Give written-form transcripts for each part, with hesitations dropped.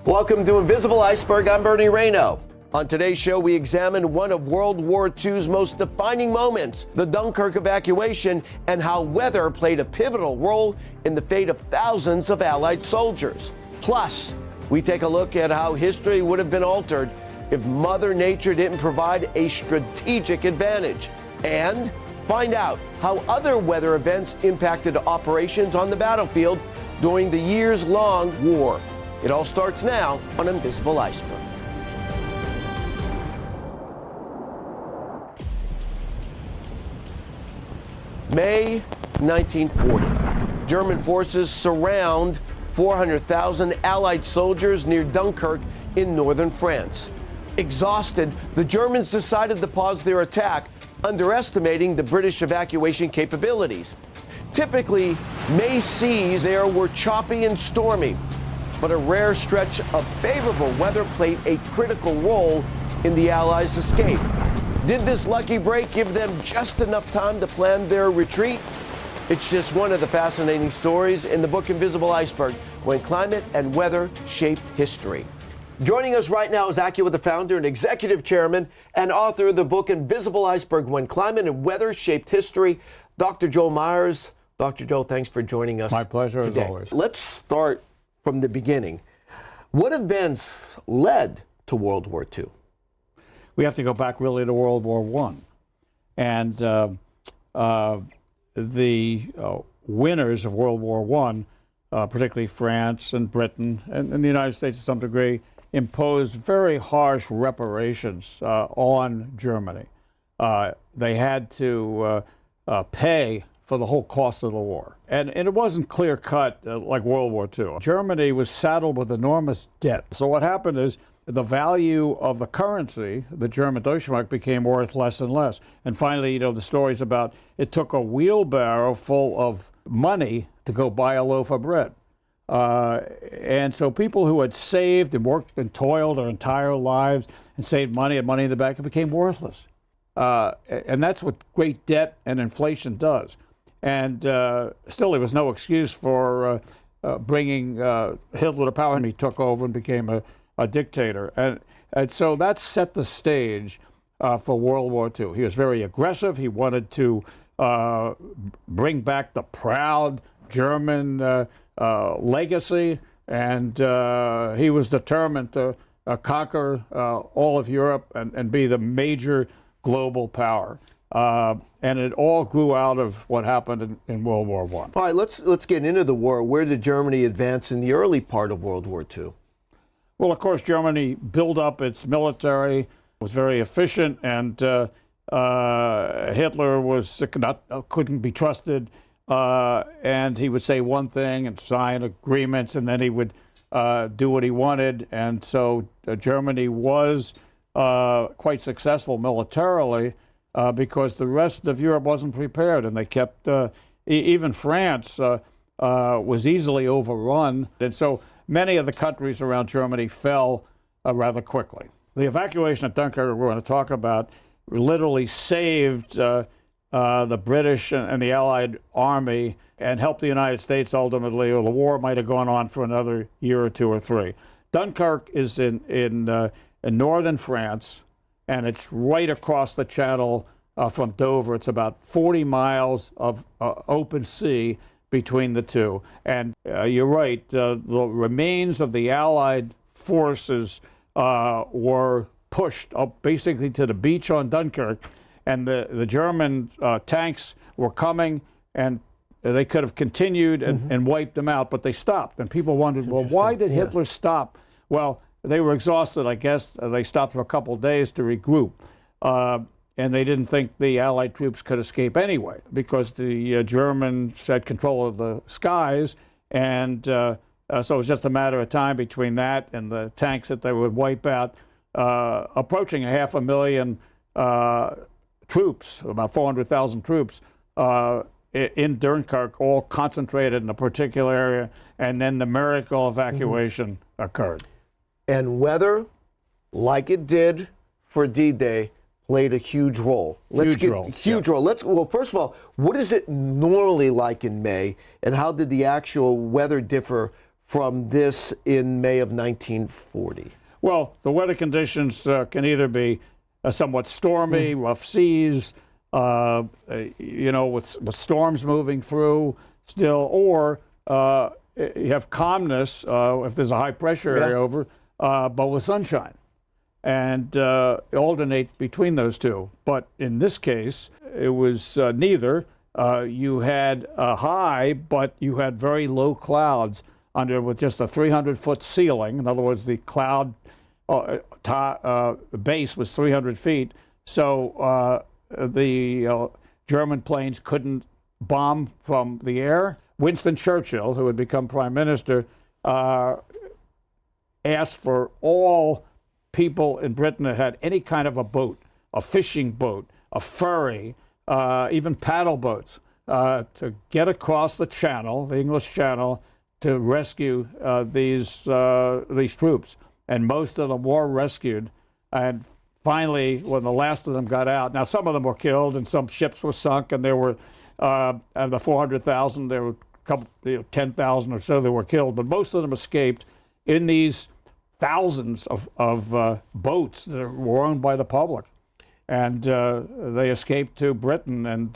Welcome to Invisible Iceberg. I'm Bernie Rayno. On today's show, we examine one of World War II's most defining moments, the Dunkirk evacuation, and how weather played a pivotal role in the fate of thousands of Allied soldiers. Plus, we take a look at how history would have been altered if Mother Nature didn't provide a strategic advantage, and find out how other weather events impacted operations on the battlefield during the years-long war. It all starts now on Invisible Iceberg. May 1940. German forces surround 400,000 Allied soldiers near Dunkirk in northern France. Exhausted, the Germans decided to pause their attack, underestimating the British evacuation capabilities. Typically, May seas there were choppy and stormy, but a rare stretch of favorable weather played a critical role in the Allies' escape. Did this lucky break give them just enough time to plan their retreat? It's just one of the fascinating stories in the book Invisible Iceberg, when climate and weather shaped history. Joining us right now is AccuWeather founder and executive chairman and author of the book Invisible Iceberg, When Climate and Weather Shaped History, Dr. Joe Myers. Dr. Joe, thanks for joining us. My pleasure, today. as always. Let's start from the beginning. What events led to World War II? We have to go back really to World War I. And the winners of World War I, particularly France and Britain and the United States to some degree, imposed very harsh reparations on Germany. They had to pay for the whole cost of the war. And it wasn't clear-cut like World War II. Germany was saddled with enormous debt. So what happened is the value of the currency, the German Deutschmark, became worth less and less. And finally, the stories about it took a wheelbarrow full of money to go buy a loaf of bread. And so people who had saved and worked and toiled their entire lives and saved money, had money in the bank, it became worthless. And that's what great debt and inflation does. And still, there was no excuse for bringing Hitler to power, and he took over and became a dictator. And so that set the stage for World War II. He was very aggressive. He wanted to bring back the proud German legacy, and he was determined to conquer all of Europe and be the major global power. And it all grew out of what happened in World War I. All right, let's get into the war. Where did Germany advance in the early part of World War II? Well, of course, Germany built up its military, was very efficient, and Hitler couldn't be trusted, and he would say one thing and sign agreements, and then he would do what he wanted. And so Germany was quite successful militarily because the rest of Europe wasn't prepared, and they kept, even France was easily overrun. And so many of the countries around Germany fell rather quickly. The evacuation of Dunkirk we're going to talk about literally saved the British and the Allied army and helped the United States ultimately, or the war might have gone on for another year or two or three. Dunkirk is in northern France, and it's right across the channel from Dover. It's about 40 miles of open sea between the two. And you're right, the remains of the Allied forces were pushed up basically to the beach on Dunkirk, and the German tanks were coming, and they could have continued and wiped them out, but they stopped. And people wondered, well, why did Hitler stop? Well, they were exhausted, I guess. They stopped for a couple of days to regroup. And they didn't think the Allied troops could escape anyway, because the Germans had control of the skies, and so it was just a matter of time between that and the tanks that they would wipe out, approaching 500,000 troops, about 400,000 troops, in Dunkirk, all concentrated in a particular area, and then the miracle evacuation occurred. And weather, like it did for D-Day, played a huge role. Huge role. Well, first of all, what is it normally like in May, and how did the actual weather differ from this in May of 1940? Well, the weather conditions can either be somewhat stormy, rough seas, with storms moving through still, or you have calmness if there's a high pressure area over, but with sunshine. And alternate between those two. But in this case, it was neither. You had a high, but you had very low clouds under with just a 300-foot ceiling. In other words, the cloud base was 300 feet. So the German planes couldn't bomb from the air. Winston Churchill, who had become prime minister, asked for all people in Britain that had any kind of a boat, a fishing boat, a ferry, even paddle boats, to get across the channel, the English Channel, to rescue these troops. And most of them were rescued. And finally, when the last of them got out, now some of them were killed and some ships were sunk, and there were, of the 400,000, there were a couple, 10,000 or so that were killed, but most of them escaped in these thousands of boats that were owned by the public. And they escaped to Britain, and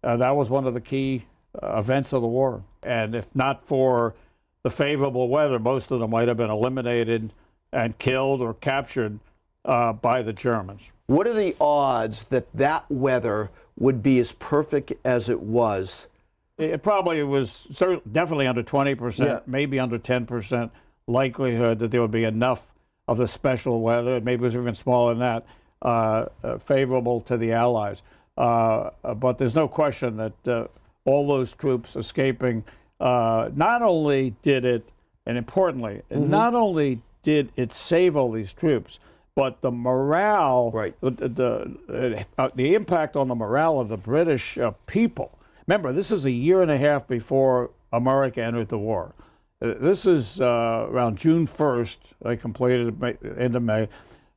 that was one of the key events of the war. And if not for the favorable weather, most of them might have been eliminated and killed or captured by the Germans. What are the odds that that weather would be as perfect as it was? It probably was definitely under 20%, maybe under 10% likelihood that there would be enough of the special weather, maybe it was even smaller than that, favorable to the Allies. But there's no question that all those troops escaping, not only did it, and importantly, not only did it save all these troops, but the morale, the impact on the morale of the British people. Remember, this is a year and a half before America entered the war. This is around June 1st, they completed end of May,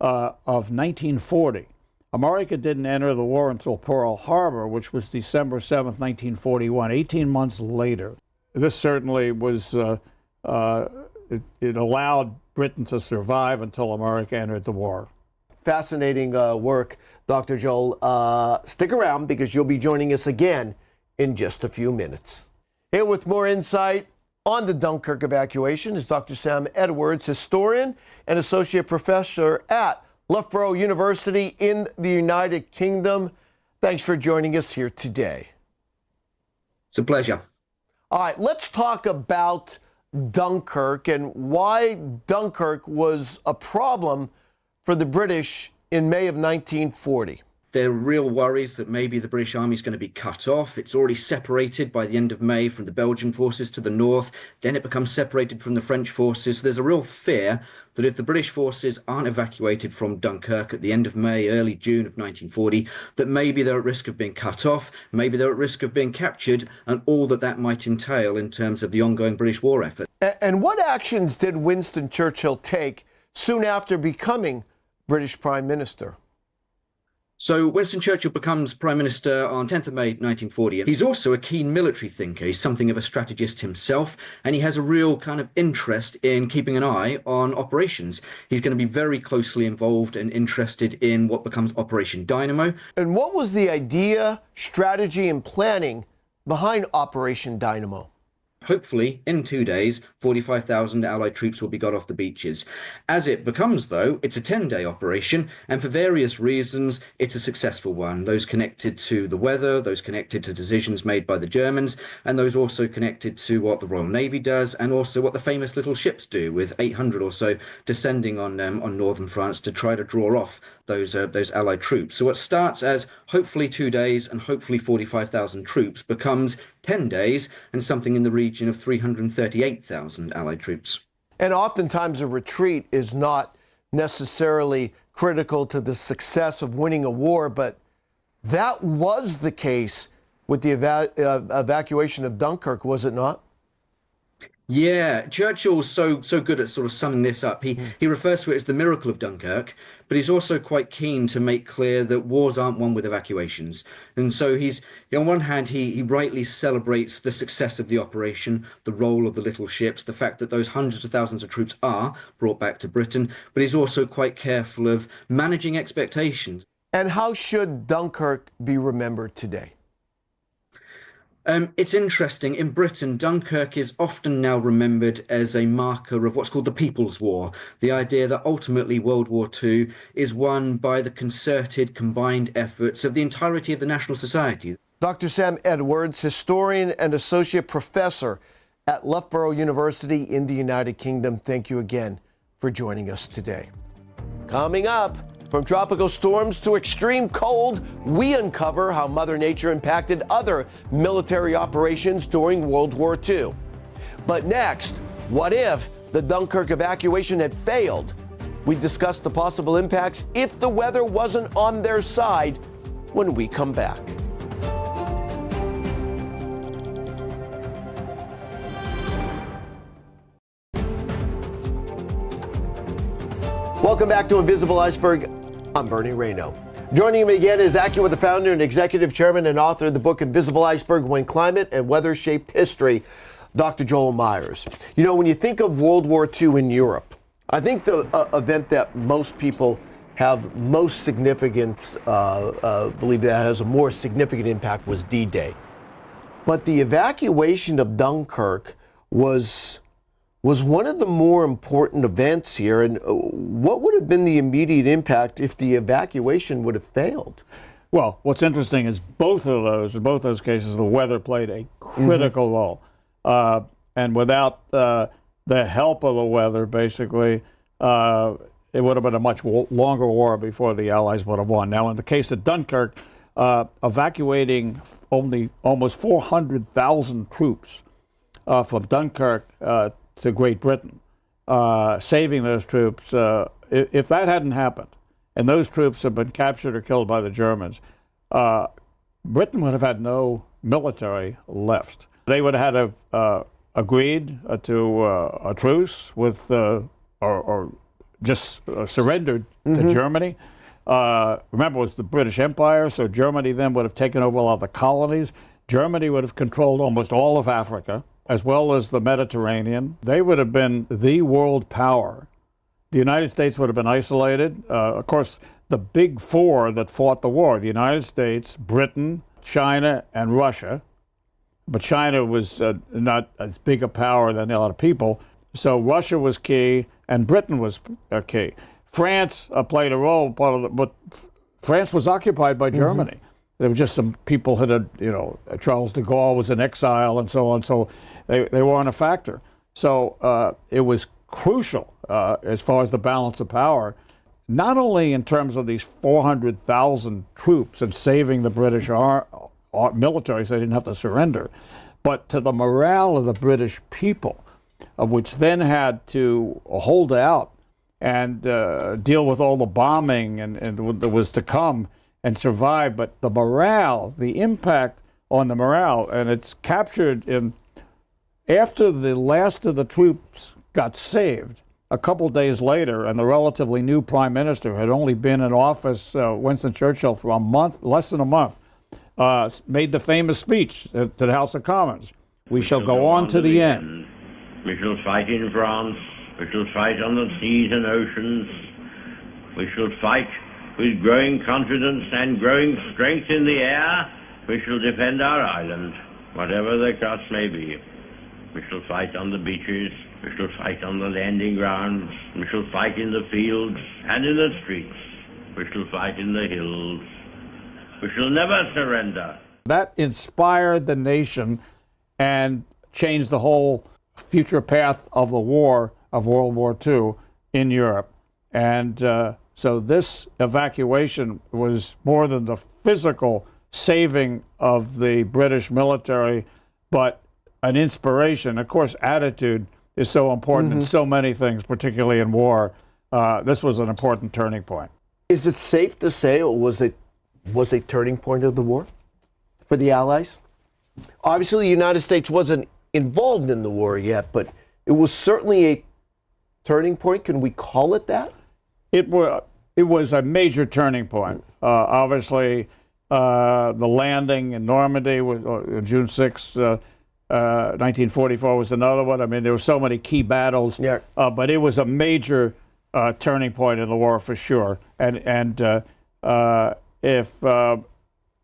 of 1940. America didn't enter the war until Pearl Harbor, which was December 7th, 1941, 18 months later. This certainly was, it allowed Britain to survive until America entered the war. Fascinating work, Dr. Joel. Stick around because you'll be joining us again in just a few minutes. Here with more insight on the Dunkirk evacuation is Dr. Sam Edwards, historian and associate professor at Loughborough University in the United Kingdom. Thanks for joining us here today. It's a pleasure. All right, let's talk about Dunkirk and why Dunkirk was a problem for the British in May of 1940. There are real worries that maybe the British Army is going to be cut off. It's already separated by the end of May from the Belgian forces to the north. Then it becomes separated from the French forces. So there's a real fear that if the British forces aren't evacuated from Dunkirk at the end of May, early June of 1940, that maybe they're at risk of being cut off, maybe they're at risk of being captured, and all that that might entail in terms of the ongoing British war effort. And what actions did Winston Churchill take soon after becoming British Prime Minister? So Winston Churchill becomes Prime Minister on 10th of May 1940. He's also a keen military thinker. He's something of a strategist himself, and he has a real kind of interest in keeping an eye on operations. He's going to be very closely involved and interested in what becomes Operation Dynamo. And what was the idea, strategy, and planning behind Operation Dynamo? Hopefully, in 2 days, 45,000 Allied troops will be got off the beaches. As it becomes, though, it's a 10-day operation, and for various reasons, it's a successful one. Those connected to the weather, those connected to decisions made by the Germans, and those also connected to what the Royal Navy does, and also what the famous little ships do, with 800 or so descending on northern France to try to draw off those Allied troops. So what starts as hopefully 2 days and hopefully 45,000 troops becomes 10 days and something in the region of 338,000 Allied troops. And oftentimes a retreat is not necessarily critical to the success of winning a war, but that was the case with the evacuation of Dunkirk, was it not? Yeah, Churchill's so good at sort of summing this up. He refers to it as the miracle of Dunkirk, but he's also quite keen to make clear that wars aren't won with evacuations. And so on one hand, he rightly celebrates the success of the operation, the role of the little ships, the fact that those hundreds of thousands of troops are brought back to Britain, but he's also quite careful of managing expectations. And how should Dunkirk be remembered today? It's interesting. In Britain, Dunkirk is often now remembered as a marker of what's called the People's War. The idea that ultimately World War II is won by the concerted, combined efforts of the entirety of the national society. Dr. Sam Edwards, historian and associate professor at Loughborough University in the United Kingdom, thank you again for joining us today. Coming up, from tropical storms to extreme cold, we uncover how Mother Nature impacted other military operations during World War II. But next, what if the Dunkirk evacuation had failed? We discuss the possible impacts if the weather wasn't on their side when we come back. Welcome back to Invisible Iceberg. I'm Bernie Rayno. Joining me again is AccuWeather founder and executive chairman and author of the book Invisible Iceberg, When Climate and Weather Shaped History, Dr. Joel Myers. You know, when you think of World War II in Europe, I think the event that most people have most significant, believe that has a more significant impact was D-Day. But the evacuation of Dunkirk was one of the more important events here. And what would have been the immediate impact if the evacuation would have failed? Well, what's interesting is in both those cases, the weather played a critical role. And without the help of the weather, basically, it would have been a much longer war before the Allies would have won. Now, in the case of Dunkirk, evacuating only almost 400,000 troops from Dunkirk to Great Britain, saving those troops. If that hadn't happened, and those troops had been captured or killed by the Germans, Britain would have had no military left. They would have had agreed to a truce with, or just surrendered to Germany. Remember, it was the British Empire, so Germany then would have taken over all the colonies. Germany would have controlled almost all of Africa, as well as the Mediterranean. They would have been the world power. The United States would have been isolated. Of course, the big four that fought the war, the United States, Britain, China, and Russia. But China was not as big a power than a lot of people. So Russia was key, and Britain was key. France played a role, but France was occupied by Germany. There were just some people had, Charles de Gaulle was in exile and so on, so they weren't a factor. So it was crucial as far as the balance of power, not only in terms of these 400,000 troops and saving the British military so they didn't have to surrender, but to the morale of the British people, which then had to hold out and deal with all the bombing and that was to come and survive. But the morale, the impact on the morale, and it's captured in, after the last of the troops got saved, a couple days later, and the relatively new prime minister had only been in office, Winston Churchill, for a month, less than a month, made the famous speech to the House of Commons. We shall go on to the end. We shall fight in France. We shall fight on the seas and oceans. We shall fight with growing confidence and growing strength in the air. We shall defend our island, whatever the cost may be. We shall fight on the beaches. We shall fight on the landing grounds. We shall fight in the fields and in the streets. We shall fight in the hills. We shall never surrender. That inspired the nation and changed the whole future path of the war, of World War II in Europe. And so this evacuation was more than the physical saving of the British military, but an inspiration. Of course, attitude is so important in so many things, particularly in war. This was an important turning point. Is it safe to say, or was a turning point of the war for the Allies? Obviously, the United States wasn't involved in the war yet, but it was certainly a turning point. Can we call it that? It was a major turning point. Obviously, the landing in Normandy was June 6, 1944 was another one. I mean, there were so many key battles, but it was a major turning point in the war for sure. And if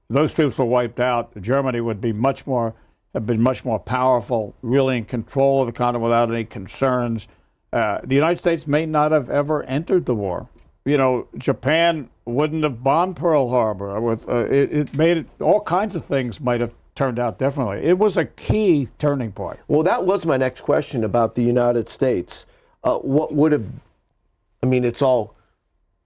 those troops were wiped out, Germany would be have been much more powerful, really in control of the continent without any concerns. The United States may not have ever entered the war. You know, Japan wouldn't have bombed Pearl Harbor. It made it, all kinds of things might have turned out differently. It was a key turning point. Well, that was my next question about the United States. What would have, I mean, it's all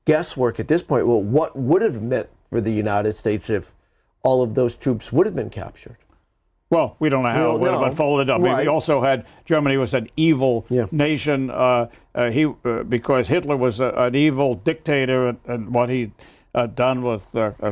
guesswork at this point. Well, what would have meant for the United States if all of those troops would have been captured? Well, we don't know how it would have unfolded. I mean, we also had, Germany was an evil nation because Hitler was an evil dictator, and what he'd done with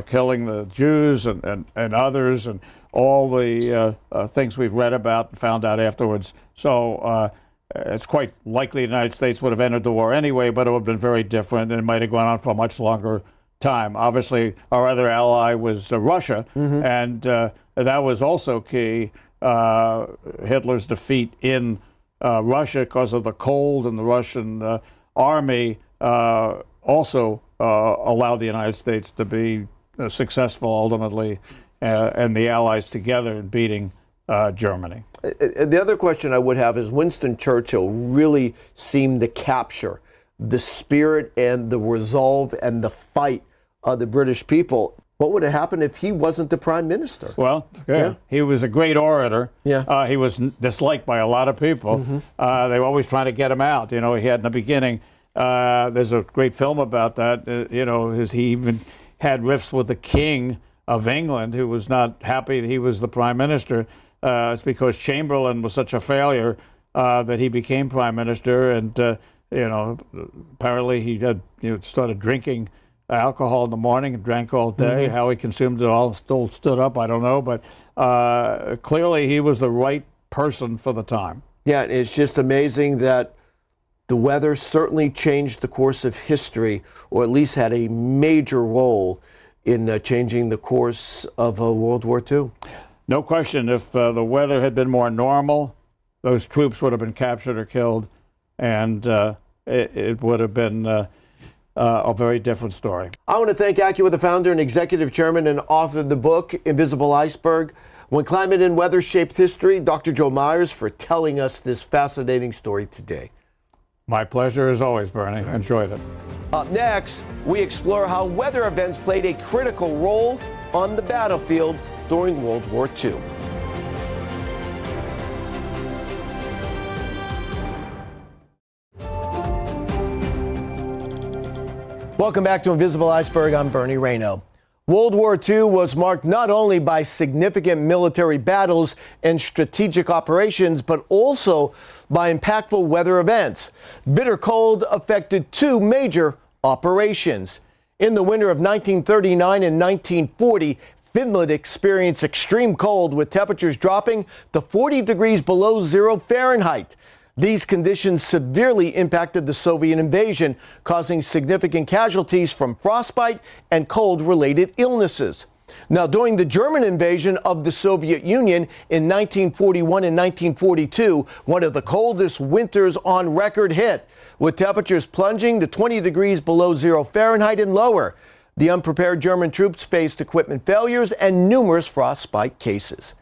killing the Jews and others, and all the things we've read about and found out afterwards. So it's quite likely the United States would have entered the war anyway, but it would have been very different, and it might have gone on for a much longer time. Obviously, our other ally was Russia, and that was also key. Hitler's defeat in Russia because of the cold, and the Russian army also allowed the United States to be successful ultimately, and the Allies together in beating Germany. The other question I would have is Winston Churchill really seemed to capture the spirit and the resolve and the fight of the British people. What would have happened if he wasn't the prime minister? Well, he was a great orator. He was disliked by a lot of people. They were always trying to get him out. You know, he had in the beginning, there's a great film about that. You know, he even had rifts with the King of England, who was not happy that he was the prime minister. It's because Chamberlain was such a failure that he became prime minister. And, you know, apparently he had started drinking alcohol in the morning and drank all day. How he consumed it all, still stood up, I don't know. But clearly he was the right person for the time. Yeah, it's just amazing that the weather certainly changed the course of history, or at least had a major role in changing the course of World War II. No question. If the weather had been more normal, those troops would have been captured or killed, and it would have been a very different story. I want to thank AccuWeather founder and executive chairman and author of the book, Invisible Iceberg, When Climate and Weather Shaped History, Dr. Joe Myers, for telling us this fascinating story today. My pleasure as always, Bernie. Enjoyed it. Up next, we explore how weather events played a critical role on the battlefield during World War II. Welcome back to Invisible Iceberg. I'm Bernie Rayno. World War II was marked not only by significant military battles and strategic operations, but also by impactful weather events. Bitter cold affected two major operations. In the winter of 1939 and 1940, Finland experienced extreme cold with temperatures dropping to 40 degrees below zero Fahrenheit. These conditions severely impacted the Soviet invasion, causing significant casualties from frostbite and cold-related illnesses. Now, during the German invasion of the Soviet Union in 1941 and 1942, one of the coldest winters on record hit, with temperatures plunging to 20 degrees below zero Fahrenheit and lower. The unprepared German troops faced equipment failures and numerous frostbite cases.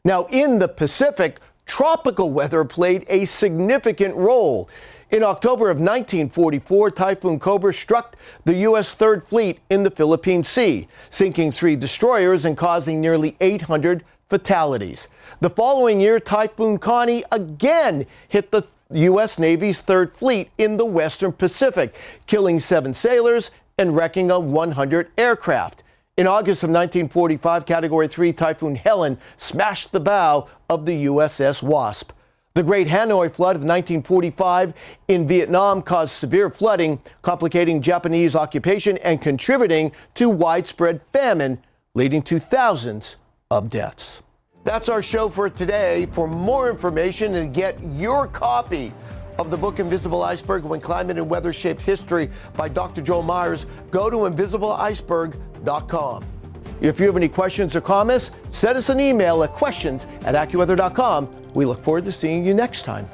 Now, in the Pacific, tropical weather played a significant role. In October of 1944, Typhoon Cobra struck the U.S. Third Fleet in the Philippine Sea, sinking 3 destroyers and causing nearly 800 fatalities. The following year, Typhoon Connie again hit the U.S. Navy's Third Fleet in the Western Pacific, killing 7 sailors and wrecking 100 aircraft. In August of 1945, Category 3 Typhoon Helen smashed the bow of the USS Wasp. The Great Hanoi Flood of 1945 in Vietnam caused severe flooding, complicating Japanese occupation and contributing to widespread famine, leading to thousands of deaths. That's our show for today. For more information and get your copy of the book Invisible Iceberg, When Climate and Weather Shaped History by Dr. Joel Myers, go to invisibleiceberg.com. If you have any questions or comments, send us an email at questions@AccuWeather.com. We look forward to seeing you next time.